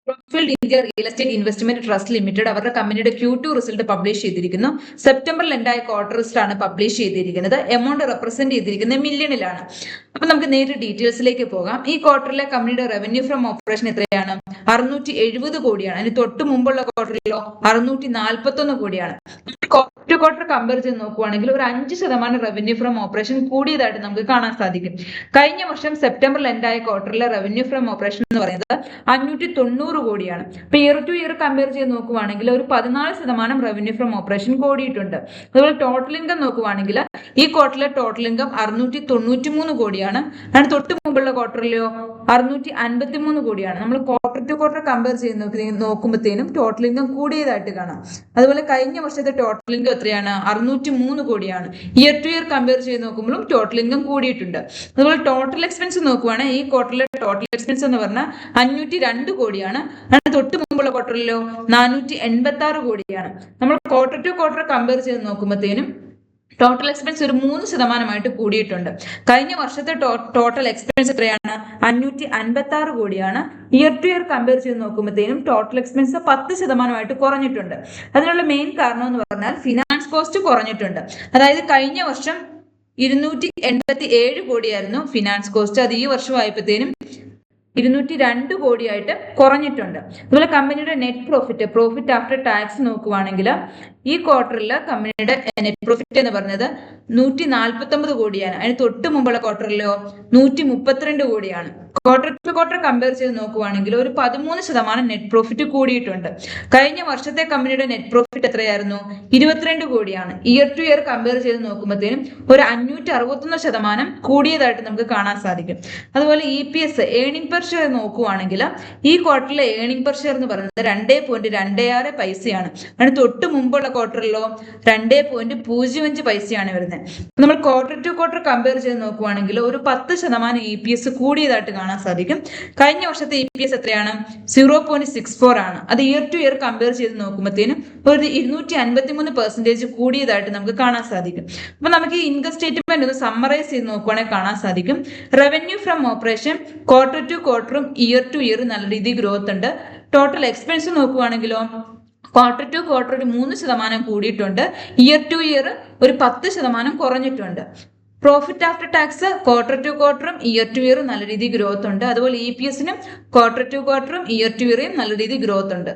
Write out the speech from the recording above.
ക്രോസ്ഫീൽഡ് India real estate investment trust limited അവരുടെ കമ്പനിയുടെ Q2 result publish ചെയ്തിരിക്കുന്നു. സെപ്റ്റംബറിൽ ഉണ്ടായ ക്വാർട്ടർ റിസൾട്ട് ആണ് പബ്ലിഷ് ചെയ്തിരിക്കുന്നത്. എമൗണ്ട് റെപ്രസെന്റ് ചെയ്തിരിക്കുന്നത് മില്യണിലാണ്. അപ്പൊ നമുക്ക് നേരിട്ട് ഡീറ്റെയിൽസിലേക്ക് പോകാം. ഈ ക്വാർട്ടറിലെ കമ്പനിയുടെ റവന്യൂ ഫ്രം ഓപ്പറേഷൻ എത്രയാണ്? 670 കോടിയാണ്. അതിന് തൊട്ട് മുമ്പുള്ള ക്വാർട്ടറിലോ 641 കോടിയാണ്. ക്വാർട്ടർ കമ്പയർ ചെയ്ത് നോക്കുവാണെങ്കിൽ ഒരു 5% റവന്യൂ ഫ്രം ഓപ്പറേഷൻ കൂടിയതായിട്ട് നമുക്ക് കാണാൻ സാധിക്കും. കഴിഞ്ഞ വർഷം സെപ്റ്റംബറിൽ ഉണ്ടായ ക്വാർട്ടറിലെ റവന്യൂ ഫ്രം ഓപ്പറേഷൻ എന്ന് പറയുന്നത് 590 കോടിയാണ്. ഇപ്പൊ ഇയർ ടു ഇയർ കമ്പയർ ചെയ്ത് നോക്കുവാണെങ്കിൽ ഒരു 14% റവന്യൂ ഫ്രം ഓപ്പറേഷൻ കൂടിയിട്ടുണ്ട്. അതുപോലെ ടോട്ടൽ ഇൻകം നോക്കുവാണെങ്കിൽ ഈ ക്വാർട്ടറിലെ ടോട്ടൽ ഇൻകം 693 കോടിയാണ്. അതിന് തൊട്ട് മുമ്പുള്ള ക്വാർട്ടറിലോ 653 കോടിയാണ്. നമ്മൾ ക്വാർട്ടർ ടു ക്വാർട്ടർ കമ്പയർ ചെയ്ത് നോക്കുമ്പോഴത്തേനും ടോട്ടൽ ഇൻകം കൂടിയതായിട്ട് കാണാം. അതുപോലെ കഴിഞ്ഞ വർഷത്തെ ടോട്ടൽ ഇൻകം എത്രയാണ്? 603 കോടിയാണ്. ഇയർ ടു ഇയർ കമ്പയർ ചെയ്ത് നോക്കുമ്പോഴും ടോട്ടൽ ഇൻകം കൂടിയിട്ടുണ്ട്. അതുപോലെ ടോട്ടൽ എക്സ്പെൻസ് നോക്കുവാണെങ്കിൽ ഈ ക്വാർട്ടറിലെ ടോട്ടൽ എക്സ്പെൻസ് എന്ന് പറഞ്ഞാൽ 502 കോടിയാണ്. അതിന് തൊട്ട് മുമ്പുള്ള ക്വാർട്ടറിലോ 486 കോടിയാണ്. നമ്മൾ ക്വാർട്ടർ ടു ക്വാർട്ടർ കമ്പയർ ചെയ്ത് നോക്കുമ്പോഴത്തേനും ടോട്ടൽ എക്സ്പെൻസ് ഒരു 3% കൂടിയിട്ടുണ്ട്. കഴിഞ്ഞ വർഷത്തെ ടോട്ടൽ എക്സ്പെൻസ് എത്രയാണ്? 556 കോടിയാണ്. ഇയർ ടു ഇയർ കമ്പയർ ചെയ്ത് നോക്കുമ്പോഴത്തേനും ടോട്ടൽ എക്സ്പെൻസ് 10% കുറഞ്ഞിട്ടുണ്ട്. അതിനുള്ള മെയിൻ കാരണം എന്ന് പറഞ്ഞാൽ ഫിനാൻസ് കോസ്റ്റ് കുറഞ്ഞിട്ടുണ്ട്. അതായത് കഴിഞ്ഞ വർഷം 287 കോടിയായിരുന്നു ഫിനാൻസ് കോസ്റ്റ്. അത് ഈ വർഷമായപ്പോഴത്തേനും 202 കോടിയായിട്ട് കുറഞ്ഞിട്ടുണ്ട്. അതുപോലെ കമ്പനിയുടെ പ്രോഫിറ്റ് ആഫ്റ്റർ ടാക്സ് നോക്കുവാണെങ്കിൽ ഈ ക്വാർട്ടറിൽ കമ്പനിയുടെ നെറ്റ് പ്രോഫിറ്റ് എന്ന് പറഞ്ഞത് 149 കോടിയാണ്. അതിന് തൊട്ട് മുമ്പുള്ള ക്വാർട്ടറിലോ 132 കോടിയാണ്. ക്വാർട്ടർ ടു ക്വാർട്ടർ കമ്പയർ ചെയ്ത് നോക്കുവാണെങ്കിൽ ഒരു 13% നെറ്റ് പ്രോഫിറ്റ് കൂടിയിട്ടുണ്ട്. കഴിഞ്ഞ വർഷത്തെ കമ്പനിയുടെ നെറ്റ് പ്രോഫിറ്റ് എത്രയായിരുന്നു? 22 കോടിയാണ്. ഇയർ ടു ഇയർ കമ്പയർ ചെയ്ത് നോക്കുമ്പോഴത്തേനും ഒരു 561% കൂടിയതായിട്ട് നമുക്ക് കാണാൻ സാധിക്കും. അതുപോലെ EPS ഏർണിംഗ് പെർ ഷെയർ നോക്കുവാണെങ്കിൽ ഈ ക്വാർട്ടറിലെ ഏർണിംഗ് പെർ ഷെയർ എന്ന് പറയുന്നത് 2.26 പൈസയാണ്. അതിന് തൊട്ട് മുമ്പുള്ള ക്വാർട്ടറിലോ 2.05 പൈസയാണ് വരുന്നത്. നമ്മൾ ക്വാർട്ടർ ടു ക്വാർട്ടർ കമ്പയർ ചെയ്ത് നോക്കുവാണെങ്കിൽ ഒരു 10% EPS കൂടിയതായിട്ട് കാണാൻ സാധിക്കും. കഴിഞ്ഞ വർഷത്തെ EPS എത്രയാണ്? 0.64 ആണ്. അത് ഇയർ ടു ഇയർ കമ്പയർ ചെയ്ത് നോക്കുമ്പോഴത്തേനും ഒരു 253% കൂടിയതായിട്ട് നമുക്ക് കാണാൻ സാധിക്കും. അപ്പൊ നമുക്ക് ഈ ഇൻകം സ്റ്റേറ്റ്മെന്റ് ഒന്ന് സമ്മറൈസ് ചെയ്ത് നോക്കുവാണെങ്കിൽ കാണാൻ സാധിക്കും. Revenue from operation quarter to ക്വാർട്ടറും ഇയർ ടു ഇയർ നല്ല രീതിയിൽ ഗ്രോത്ത് ഉണ്ട്. ടോട്ടൽ എക്സ്പെൻസ് നോക്കുവാണെങ്കിലോ ക്വാർട്ടർ ടു ക്വാർട്ടർ ഒരു 3% കൂടിയിട്ടുണ്ട്. ഇയർ ടു ഇയർ ഒരു 10% കുറഞ്ഞിട്ടുണ്ട്. Profit after tax quarter to ക്വാർട്ടറും ഇയർ ടു ഇയറും നല്ല രീതിയിൽ ഗ്രോത്ത് ഉണ്ട്. അതുപോലെ EPS-നും ക്വാർട്ടർ ടു ക്വാർട്ടറും ഇയർ ടു ഇയറും നല്ല രീതിയിൽ ഗ്രോത്ത് ഉണ്ട്.